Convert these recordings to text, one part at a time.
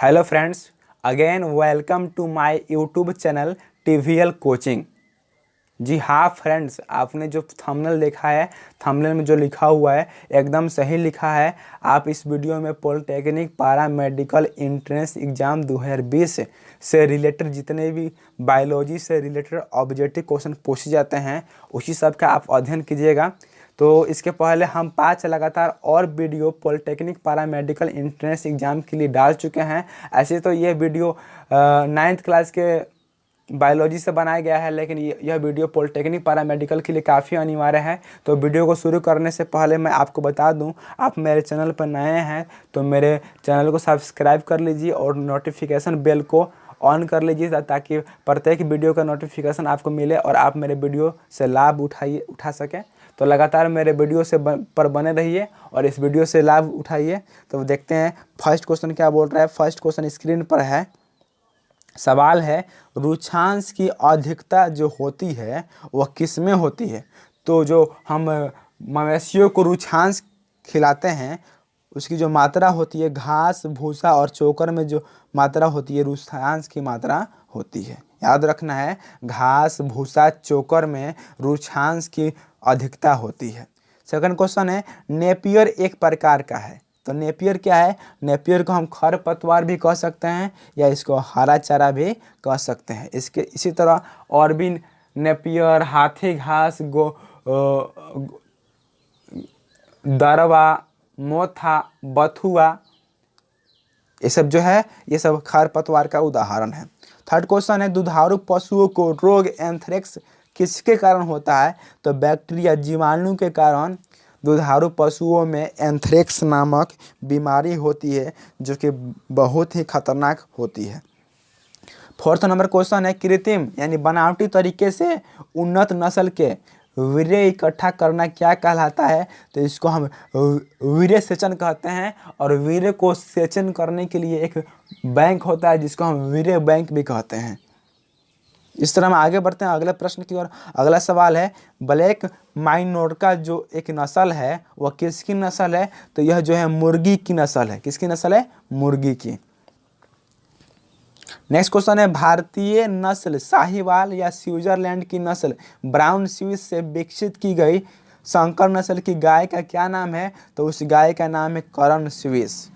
Hello friends, again welcome to my YouTube channel TVL coaching. जी हाँ friends, आपने जो थंबनेल देखा है, थंबनेल में जो लिखा हुआ है एकदम सही लिखा है। आप इस वीडियो में पॉलिटेक्निक पारा मेडिकल एंट्रेंस एग्ज़ाम 2020 से रिलेटेड जितने भी बायोलॉजी से रिलेटेड ऑब्जेक्टिव क्वेश्चन पूछे जाते हैं उसी सब का आप अध्ययन कीजिएगा। तो इसके पहले हम 5 लगातार और वीडियो पॉलिटेक्निक पारा मेडिकल एंट्रेंस एग्ज़ाम के लिए डाल चुके हैं। ऐसे तो ये वीडियो 9th क्लास के बायोलॉजी से बनाया गया है, लेकिन यह वीडियो पॉलिटेक्निक पैरामेडिकल के लिए काफ़ी अनिवार्य है। तो वीडियो को शुरू करने से पहले मैं आपको बता दूं, आप मेरे चैनल पर नए हैं तो मेरे चैनल को सब्सक्राइब कर लीजिए और नोटिफिकेशन बेल को ऑन कर लीजिए ताकि प्रत्येक वीडियो का नोटिफिकेशन आपको मिले और आप मेरे वीडियो से लाभ उठा सकें। तो लगातार मेरे वीडियो से पर बने रहिए और इस वीडियो से लाभ उठाइए। तो देखते हैं फर्स्ट क्वेश्चन क्या बोल रहा है। फर्स्ट क्वेश्चन स्क्रीन पर है। सवाल है, रुक्षांश की अधिकता जो होती है वह किस में होती है? तो जो हम मवेशियों को रुक्षांश खिलाते हैं उसकी जो मात्रा होती है, घास भूसा और चोकर में जो मात्रा होती है रुक्षांश की मात्रा होती है। याद रखना है, घास भूसा चोकर में रुक्षांश की अधिकता होती है। सेकंड क्वेश्चन है, नेपियर एक प्रकार का है। तो नेपियर क्या है? नेपियर को हम खरपतवार भी कह सकते हैं या इसको हरा चारा भी कह सकते हैं। इसके इसी तरह और भी नेपियर, हाथी घास, दरवा, मोथा, बथुआ, ये सब जो है ये सब खरपतवार का उदाहरण है। थर्ड क्वेश्चन है, दुधारू पशुओं को रोग एंथ्रेक्स किसके कारण होता है? तो बैक्टीरिया जीवाणु के कारण दुधारू पशुओं में एंथ्रेक्स नामक बीमारी होती है जो कि बहुत ही खतरनाक होती है। फोर्थ नंबर क्वेश्चन है, कृत्रिम यानी बनावटी तरीके से उन्नत नस्ल के वीर्य इकट्ठा करना क्या कहलाता है? तो इसको हम वीर्य सेचन कहते हैं और वीर्य को सेचन करने के लिए एक बैंक होता है जिसको हम वीर्य बैंक भी कहते हैं। इस तरह हम आगे बढ़ते हैं अगले प्रश्न की ओर। अगला सवाल है, ब्लैक माइनोर्का जो एक नस्ल है वह किसकी नस्ल है? तो यह जो है मुर्गी की नस्ल है। किसकी नस्ल है? मुर्गी की। नेक्स्ट क्वेश्चन है, भारतीय नस्ल साहिवाल या स्विट्जरलैंड की नस्ल ब्राउन स्विस से विकसित की गई संकर नस्ल की गाय का क्या नाम है? तो उस गाय का नाम है करण स्विस।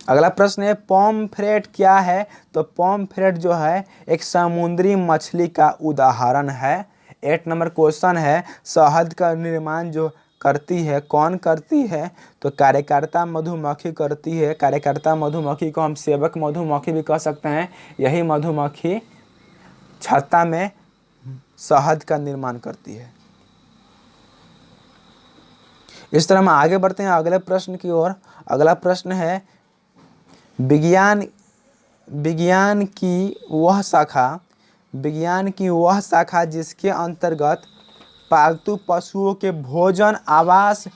अगला प्रश्न है, पॉमफ्रेट क्या है? तो पॉमफ्रेट जो है एक समुद्री मछली का उदाहरण है। 8 नंबर क्वेश्चन है, शहद का निर्माण जो करती है कौन करती है? तो कार्यकर्ता मधुमक्खी करती है। कार्यकर्ता मधुमक्खी को हम सेवक मधुमक्खी भी कह सकते हैं। यही मधुमक्खी छत्ता में शहद का निर्माण करती है। इस तरह हम आगे बढ़ते हैं अगले प्रश्न की ओर। अगला प्रश्न है, विज्ञान की वह शाखा जिसके अंतर्गत पालतू पशुओं के भोजन, आवास,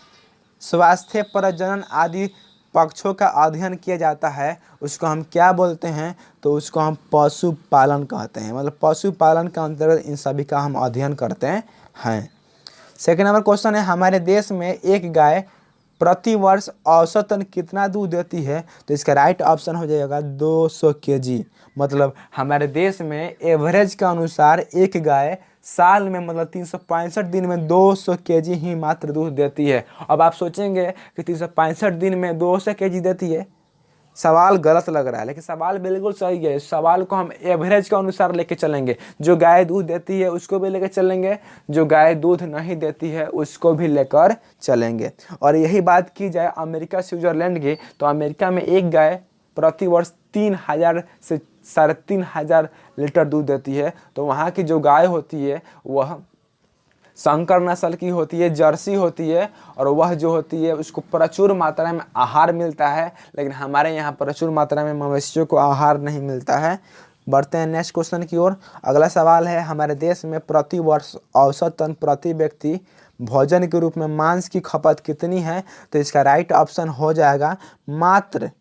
स्वास्थ्य, प्रजनन आदि पक्षों का अध्ययन किया जाता है उसको हम क्या बोलते हैं? तो उसको हम पशुपालन कहते हैं। मतलब पशुपालन के अंतर्गत इन सभी का हम अध्ययन करते हैं। सेकेंड नंबर क्वेश्चन है, हमारे देश में एक गाय प्रति वर्ष औसतन कितना दूध देती है? तो इसका राइट ऑप्शन हो जाएगा 200 kg। मतलब हमारे देश में एवरेज के अनुसार एक गाय साल में मतलब 365 दिन में 200 kg ही मात्र दूध देती है। अब आप सोचेंगे कि 365 दिन में 200 kg देती है, सवाल गलत लग रहा है, लेकिन सवाल बिल्कुल सही है। इस सवाल को हम एवरेज के अनुसार लेके चलेंगे। जो गाय दूध देती है उसको भी लेकर चलेंगे, जो गाय दूध नहीं देती है उसको भी लेकर चलेंगे। और यही बात की जाए अमेरिका स्विट्जरलैंड की, तो अमेरिका में एक गाय प्रति वर्ष 3000 से 3500 लीटर दूध देती है। तो वहाँ की जो गाय होती है वह संकर नस्ल की होती है, जर्सी होती है, और वह जो होती है उसको प्रचुर मात्रा में आहार मिलता है। लेकिन हमारे यहाँ प्रचुर मात्रा में मवेशियों को आहार नहीं मिलता है। बढ़ते हैं नेक्स्ट क्वेश्चन की ओर। अगला सवाल है, हमारे देश में प्रति वर्ष औसतन प्रति व्यक्ति भोजन के रूप में मांस की खपत कितनी है? तो इसका राइट ऑप्शन हो जाएगा मात्र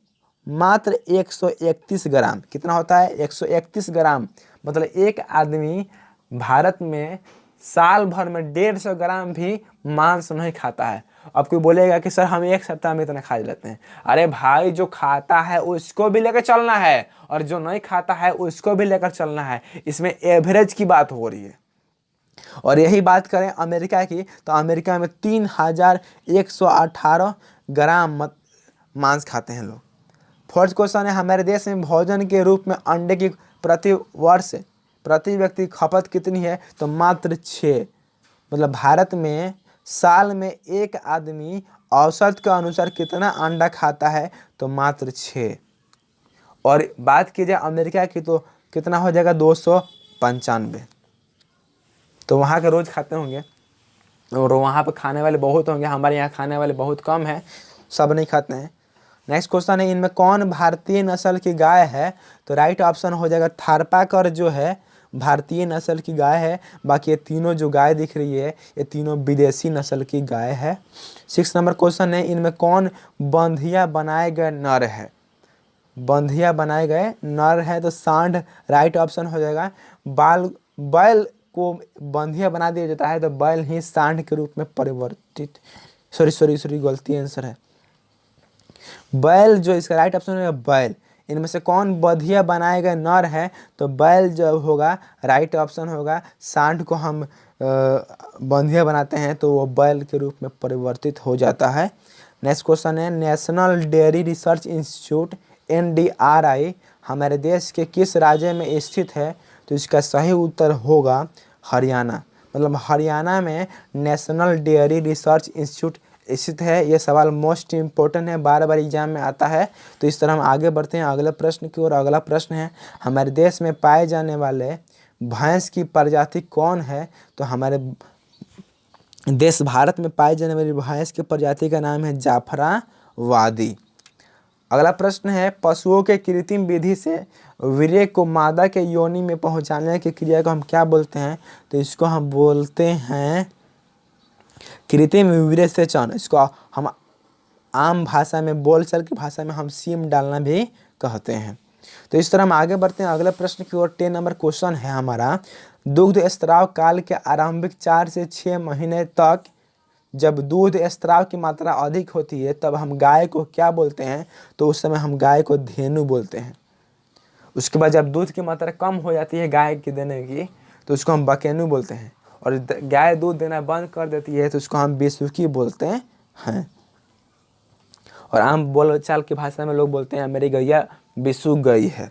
131 ग्राम। कितना होता है? 131 ग्राम। मतलब एक आदमी भारत में साल भर में 150 ग्राम भी मांस नहीं खाता है। अब कोई बोलेगा कि सर हम एक सप्ताह में इतना खा लेते हैं। अरे भाई, जो खाता है उसको भी लेकर चलना है और जो नहीं खाता है उसको भी लेकर चलना है। इसमें एवरेज की बात हो रही है। और यही बात करें अमेरिका की, तो अमेरिका में 3118 ग्राम मांस खाते हैं लोग। फोर्थ क्वेश्चन है, हमारे देश में भोजन के रूप में अंडे की प्रति वर्ष प्रति व्यक्ति खपत कितनी है? तो मात्र 6। मतलब भारत में साल में एक आदमी औसत के अनुसार कितना अंडा खाता है? तो मात्र 6। और बात की जाए अमेरिका की तो कितना हो जाएगा? 295। तो वहाँ के रोज़ खाते होंगे और वहाँ पर खाने वाले बहुत होंगे, हमारे यहाँ खाने वाले बहुत कम हैं, सब नहीं खाते हैं। नेक्स्ट क्वेश्चन है, इनमें कौन भारतीय नस्ल की गाय है? तो राइट ऑप्शन हो जाएगा थारपाकर जो है भारतीय नस्ल की गाय है। बाकी ये तीनों जो गाय दिख रही है ये तीनों विदेशी नस्ल की गाय है। 6 नंबर क्वेश्चन है, इनमें कौन बंधिया बनाए गए नर है? बंधिया बनाए गए नर है तो सांड राइट ऑप्शन हो जाएगा। बैल को बंधिया बना दिया जाता है तो बैल ही सांड के रूप में परिवर्तित, सॉरी गलती आंसर है बैल, जो इसका राइट ऑप्शन होगा बैल। इनमें से कौन बंधिया बनाए गए नर है? तो बैल जो होगा राइट ऑप्शन होगा। सांड को हम बंधिया बनाते हैं तो वो बैल के रूप में परिवर्तित हो जाता है। नेक्स्ट क्वेश्चन है, national dairy research institute NDRI हमारे देश के किस राज्य में स्थित है? तो इसका सही उत्तर होगा हरियाणा। मतलब हरियाणा में नेशनल डेयरी रिसर्च इंस्टीट्यूट स्थित है। ये सवाल मोस्ट इम्पोर्टेंट है, बार बार एग्जाम में आता है। तो इस तरह हम आगे बढ़ते हैं अगले प्रश्न की ओर। अगला प्रश्न है, हमारे देश में पाए जाने वाले भैंस की प्रजाति कौन है? तो हमारे देश भारत में पाए जाने वाली भैंस की प्रजाति का नाम है जाफराबादी। अगला प्रश्न है, पशुओं के कृत्रिम विधि से वीर्य को मादा के योनि में पहुंचाने की क्रिया को हम क्या बोलते हैं? तो इसको हम बोलते हैं कृत्रिम वीर्यसेचन। इसको हम आम भाषा में, बोलचाल की भाषा में हम सीम डालना भी कहते हैं। तो इस तरह हम आगे बढ़ते हैं अगले प्रश्न की ओर। 10 नंबर क्वेश्चन है हमारा, दुग्ध स्त्राव काल के आरंभिक 4 से 6 महीने तक जब दूध स्त्राव की मात्रा अधिक होती है तब हम गाय को क्या बोलते हैं? तो उस समय हम गाय को धेनु बोलते हैं। उसके बाद जब दूध की मात्रा कम हो जाती है गाय की देने की तो उसको हम बकेनु बोलते हैं। और गाय दूध देना बंद कर देती है तो उसको हम बिसुकी बोलते हैं। और आम बोलचाल की भाषा में लोग बोलते हैं मेरी गैया बिसु गई है।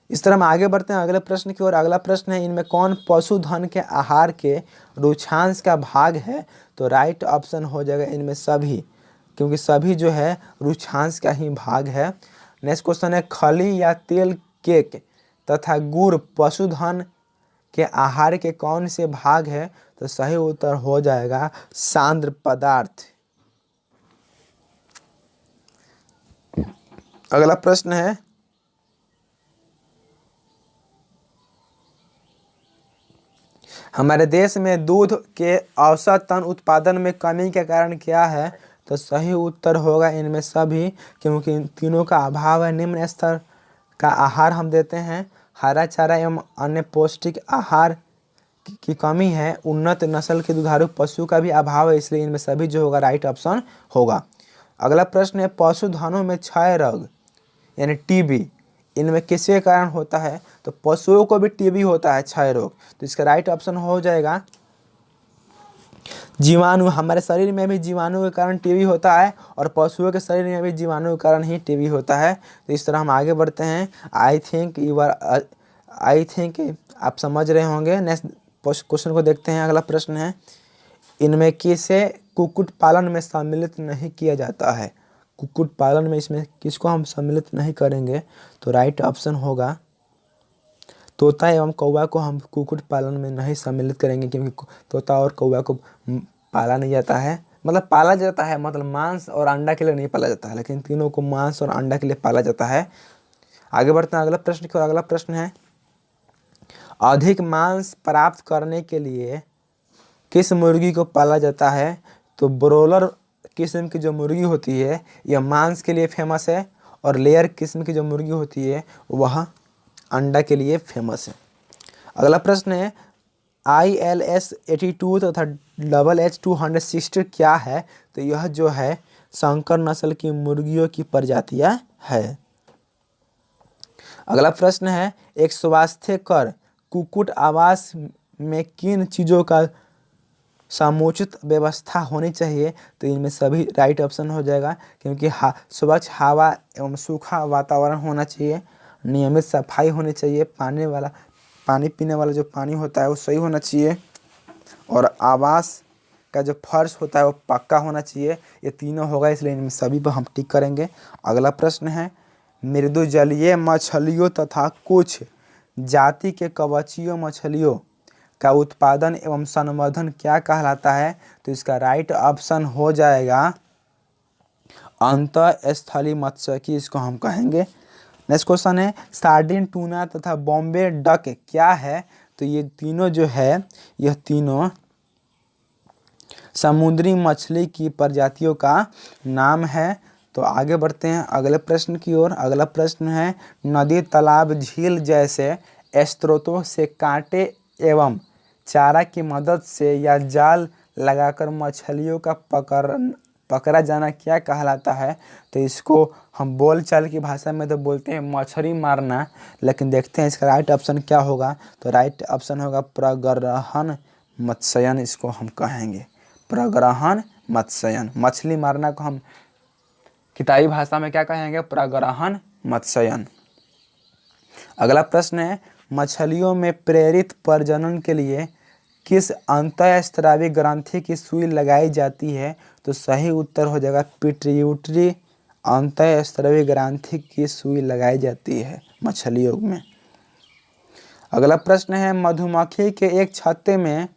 इस तरह हम आगे बढ़ते हैं अगले प्रश्न की ओर। अगला प्रश्न है, इनमें कौन पशुधन के आहार के रुक्षांश का भाग है? तो राइट ऑप्शन हो जाएगा इनमें सभी, क्योंकि सभी जो है रुक्षांश का ही भाग है। नेक्स्ट क्वेश्चन है, खली या तेल केक तथा गुड़ पशुधन के आहार के कौन से भाग है? तो सही उत्तर हो जाएगा सांद्र पदार्थ। अगला प्रश्न है, हमारे देश में दूध के औसत टन उत्पादन में कमी के कारण क्या है? तो सही उत्तर होगा इनमें सभी, क्योंकि इन तीनों का अभाव है। निम्न स्तर का आहार हम देते हैं, हरा चारा एवं अन्य पौष्टिक आहार की कमी है, उन्नत नस्ल के दुधारू पशु का भी अभाव है, इसलिए इनमें सभी जो होगा राइट ऑप्शन होगा। अगला प्रश्न है, पशुधनों में क्षय रोग यानी टीबी इनमें किसके कारण होता है? तो पशुओं को भी टीबी होता है, क्षय रोग। तो इसका राइट ऑप्शन हो जाएगा जीवाणु। हमारे शरीर में भी जीवाणु के कारण टीबी होता है और पशुओं के शरीर में भी जीवाणु के कारण ही टीबी होता है। तो इस तरह हम आगे बढ़ते हैं। आई थिंक आप समझ रहे होंगे। नेक्स्ट क्वेश्चन को देखते हैं। अगला प्रश्न है, इनमें किसे कुक्कुट पालन में सम्मिलित नहीं किया जाता है? कुक्कुट पालन में इसमें किसको हम सम्मिलित नहीं करेंगे? तो राइट ऑप्शन होगा तोता एवं कौवा को हम कुक्कुट पालन में नहीं सम्मिलित करेंगे, क्योंकि तोता और कौवा को पाला नहीं जाता है। मतलब पाला जाता है, मतलब मांस और अंडा के लिए नहीं पाला जाता है, लेकिन तीनों को मांस और अंडा के लिए पाला जाता है। आगे बढ़ते हैं अगला प्रश्न की ओर। अगला प्रश्न है, अधिक मांस प्राप्त करने के लिए किस मुर्गी को पाला जाता है? तो ब्रोलर किस्म की जो मुर्गी होती है यह मांस के लिए फेमस है, और लेयर किस्म की जो मुर्गी होती है वह अंडा के लिए फेमस है। अगला प्रश्न है, ILS82 तथा HH260 क्या है? तो यह जो है संकर नस्ल की मुर्गियों की प्रजातियां है। अगला प्रश्न है, एक स्वास्थ्यकर कुक्कुट आवास में किन चीज़ों का समुचित व्यवस्था होनी चाहिए? तो इनमें सभी राइट ऑप्शन हो जाएगा, क्योंकि स्वच्छ हवा एवं सूखा वातावरण होना चाहिए, नियमित सफाई होनी चाहिए, पानी पीने वाला जो पानी होता है वो सही होना चाहिए, और आवास का जो फर्श होता है वो पक्का होना चाहिए। ये तीनों होगा, इसलिए इनमें सभी पर हम टिक करेंगे। अगला प्रश्न है, मृदु जलीय मछलियों तथा कुछ जाति के कवचीय मछलियों का उत्पादन एवं संवर्धन क्या कहलाता है? तो इसका राइट ऑप्शन हो जाएगा अंतःस्थलीय मत्स्यिकी, इसको हम कहेंगे। नेक्स्ट क्वेश्चन है, सार्डिन, टूना तथा बॉम्बे डक क्या है? तो ये तीनों जो है, यह तीनों समुद्री मछली की प्रजातियों का नाम है। तो आगे बढ़ते हैं अगले प्रश्न की ओर। अगला प्रश्न है, नदी, तालाब, झील जैसे स्रोतों से कांटे एवं चारा की मदद से या जाल लगाकर मछलियों का पकड़ा जाना क्या कहलाता है? तो इसको हम बोलचाल की भाषा में तो बोलते हैं मछली मारना, लेकिन देखते हैं इसका राइट ऑप्शन क्या होगा। तो राइट ऑप्शन होगा प्रग्रहण मत्स्यन, इसको हम कहेंगे प्रग्रहण मत्स्यन। मछली मारना को हम किताबी भाषा में क्या कहेंगे? प्रग्रहण मत्स्यन। अगला प्रश्न है, मछलियों में प्रेरित प्रजनन के लिए किस अंतःस्रावी ग्रंथि की सुई लगाई जाती है? तो सही उत्तर हो जाएगा पिट्यूटरी अंतःस्रावी ग्रंथि की सुई लगाई जाती है मछलियों में। अगला प्रश्न है, मधुमक्खी के एक छत्ते में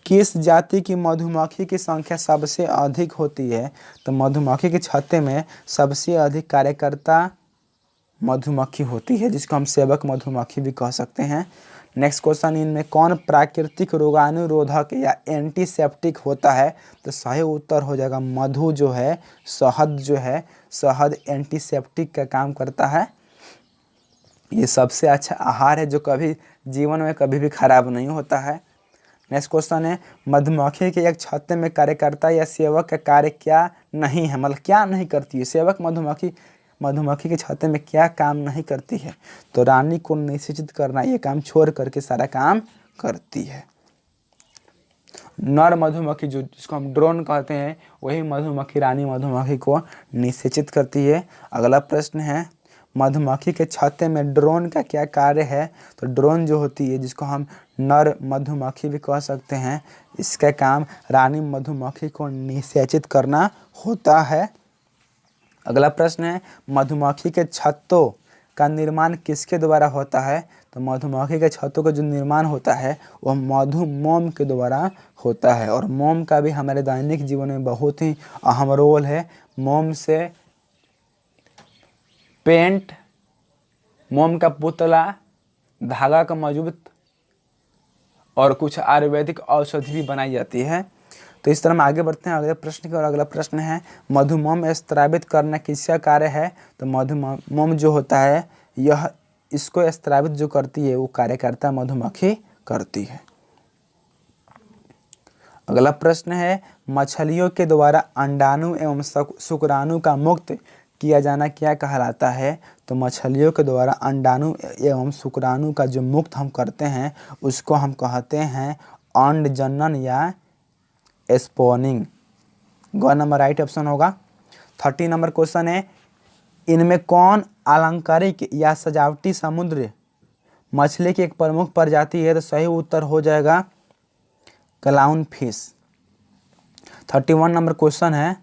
किस जाति की मधुमक्खी की संख्या सबसे अधिक होती है? तो मधुमक्खी के छत्ते में सबसे अधिक कार्यकर्ता मधुमक्खी होती है, जिसको हम सेवक मधुमक्खी भी कह सकते हैं। नेक्स्ट क्वेश्चन, इनमें कौन प्राकृतिक रोगाणुरोधक या एंटीसेप्टिक होता है? तो सही उत्तर हो जाएगा मधु जो है, शहद जो है, शहद एंटीसेप्टिक का काम करता है। ये सबसे अच्छा आहार है जो कभी जीवन में कभी भी खराब नहीं होता है। नेक्स्ट क्वेश्चन है, मधुमक्खी के एक छत्ते में कार्यकर्ता या सेवक का कार्य क्या नहीं है, मतलब क्या नहीं करती है? सेवक मधुमक्खी के छत्ते में क्या काम नहीं करती है? तो रानी को निषेचित करना, ये काम छोड़ करके सारा काम करती है। नर मधुमक्खी जिसको हम ड्रोन कहते हैं, वही मधुमक्खी रानी मधुमक्खी को निषेचित करती है। अगला प्रश्न है, मधुमक्खी के छत्ते में ड्रोन का क्या कार्य है? तो ड्रोन जो होती है, जिसको हम नर मधुमक्खी भी कह सकते हैं, इसका काम रानी मधुमक्खी को निषेचित करना होता है। अगला प्रश्न है, मधुमक्खी के छत्तों का निर्माण किसके द्वारा होता है? तो मधुमक्खी के छत्तों का जो निर्माण होता है वह मधुमोम के द्वारा होता है, और मोम का भी हमारे दैनिक जीवन में बहुत ही अहम रोल है। मोम से पेंट, मोम का पुतला, धागा का मजबूत और कुछ आयुर्वेदिक औषधि भी बनाई जाती है। तो इस तरह हम आगे बढ़ते हैं अगले प्रश्न की ओर। अगला प्रश्न है, मधुमोम स्रावित करना किसका कार्य है? तो मधुमोम जो होता है, यह इसको स्रावित जो करती है वो कार्यकर्ता मधुमक्खी करती है। अगला प्रश्न है, मछलियों के द्वारा अंडाणु एवं शुक्राणु का मुक्त किया जाना क्या कहलाता है? तो मछलियों के द्वारा अंडाणु एवं शुक्राणु का जो मुक्त हम करते हैं उसको हम कहते हैं अंड जनन या स्पॉनिंग। ग नंबर राइट ऑप्शन होगा। 30 नंबर क्वेश्चन है, इनमें कौन अलंकारिक या सजावटी समुद्र मछली की एक प्रमुख प्रजाति है? तो सही उत्तर हो जाएगा क्लाउन फिश। 31 नंबर क्वेश्चन है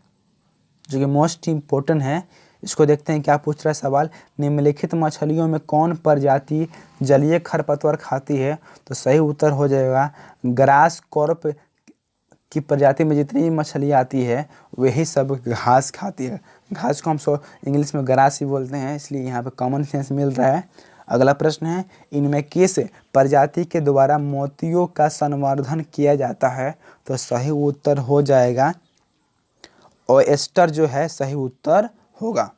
जो कि मोस्ट इम्पोर्टेंट है, इसको देखते हैं क्या पूछ रहा है सवाल। निम्नलिखित मछलियों में कौन प्रजाति जलीय खरपतवार खाती है? तो सही उत्तर हो जाएगा ग्रास कॉर्प की प्रजाति में जितनी मछलियाँ आती है वही सब घास खाती है। घास को हम इंग्लिश में ग्रास ही बोलते हैं, इसलिए यहाँ पे कॉमन सेंस मिल रहा है। अगला प्रश्न है, इनमें किस प्रजाति के द्वारा मोतियों का संवर्धन किया जाता है? तो सही उत्तर हो जाएगा ओएस्टर जो है सही उत्तर होगा।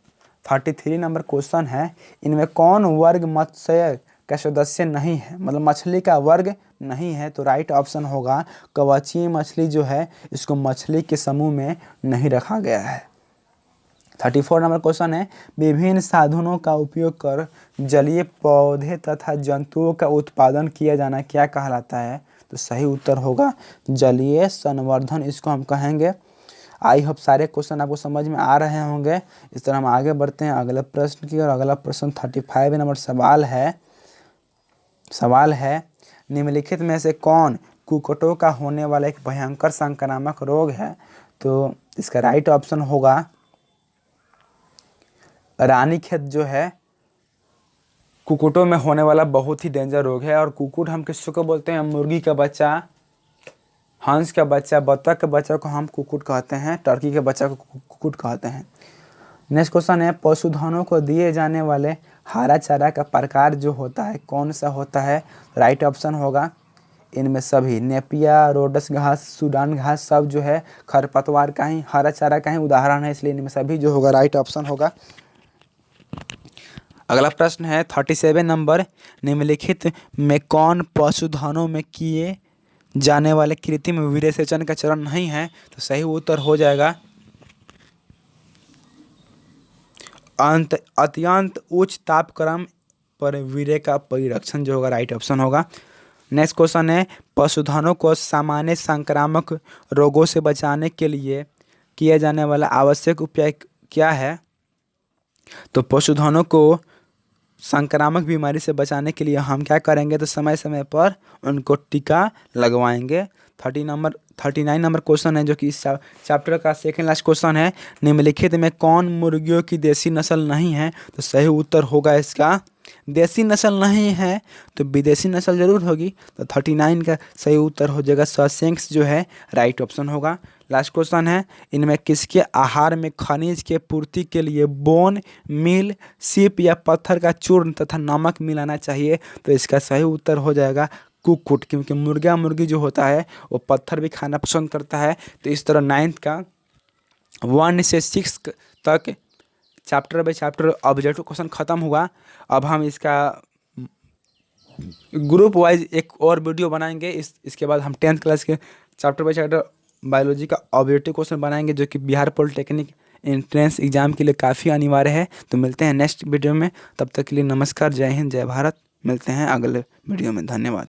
33 नंबर क्वेश्चन है, इनमें कौन वर्ग मत्स्य का सदस्य नहीं है? मतलब मछली का वर्ग नहीं है, तो राइट ऑप्शन होगा कवचीय मछली जो है इसको मछली के समूह में नहीं रखा गया है। 34 नंबर क्वेश्चन है, विभिन्न साधनों का उपयोग कर जलीय पौधे तथा जंतुओं का उत्पादन किया जाना क्या कहलाता है? तो सही उत्तर होगा जलीय संवर्धन, इसको हम कहेंगे। आई होप सारे क्वेश्चन आपको समझ में आ रहे होंगे। इस तरह हम आगे बढ़ते हैं अगले प्रश्न की, और अगला प्रश्न 35 नंबर सवाल है निम्नलिखित में से कौन कुक्कुटों का होने वाला एक भयंकर संक्रामक रोग है? तो इसका राइट ऑप्शन होगा रानीखेत जो है कुक्कुटों में होने वाला बहुत ही डेंजर रोग है। और कुक्कुट हम किसको बोलते हैं? मुर्गी का बच्चा, हंस का बच्चा, बत्तख के बच्चा को हम कुक्कुट कहते हैं, टर्की के बच्चा को कुक्कुट कहते हैं। नेक्स्ट क्वेश्चन है, पशुधनों को दिए जाने वाले हरा चारा का प्रकार जो होता है कौन सा होता है? राइट ऑप्शन होगा इनमें सभी नेपिया, रोडस घास, सूडान घास सब जो है खरपतवार का ही, हरा चारा का ही उदाहरण है, इसलिए इनमें सभी जो होगा राइट ऑप्शन होगा। अगला प्रश्न है 37 नंबर, निम्नलिखित में कौन पशुधनों में किए जाने वाले कृत्रिम विरेचन का चरण नहीं है? तो सही उत्तर हो जाएगा अत्यंत उच्च तापक्रम पर वीर्य का परिरक्षण जो होगा राइट ऑप्शन होगा। नेक्स्ट क्वेश्चन है, पशुधनों को सामान्य संक्रामक रोगों से बचाने के लिए किया जाने वाला आवश्यक उपाय क्या है? तो पशुधनों को संक्रामक बीमारी से बचाने के लिए हम क्या करेंगे? तो समय समय पर उनको टीका लगवाएंगे। 39 नंबर क्वेश्चन है जो कि इस चैप्टर का सेकेंड लास्ट क्वेश्चन है, निम्नलिखित में कौन मुर्गियों की देसी नस्ल नहीं है? तो सही उत्तर होगा इसका देसी नस्ल नहीं है तो विदेशी नस्ल जरूर होगी। तो 39 का सही उत्तर हो जाएगा ससेक्स जो है राइट ऑप्शन होगा। लास्ट क्वेश्चन है, इनमें किसके आहार में खनिज के पूर्ति के लिए बोन मील, सीप या पत्थर का चूर्ण तथा नमक मिलाना चाहिए? तो इसका सही उत्तर हो जाएगा कुक्कुट, क्योंकि मुर्गी जो होता है वो पत्थर भी खाना पसंद करता है। तो इस तरह 9th का 1 से 6 तक chapter by chapter objective question खत्म हुआ। अब हम इसका ग्रुप वाइज एक और वीडियो बनाएंगे। इसके बाद हम 10th क्लास के चैप्टर बाय चैप्टर बायोलॉजी का ऑब्जेक्टिव क्वेश्चन बनाएंगे जो कि बिहार पॉलिटेक्निक एंट्रेंस एग्जाम के लिए काफ़ी अनिवार्य है। तो मिलते हैं नेक्स्ट वीडियो में, तब तक के लिए नमस्कार, जय हिंद, जय भारत। मिलते हैं अगले वीडियो में, धन्यवाद।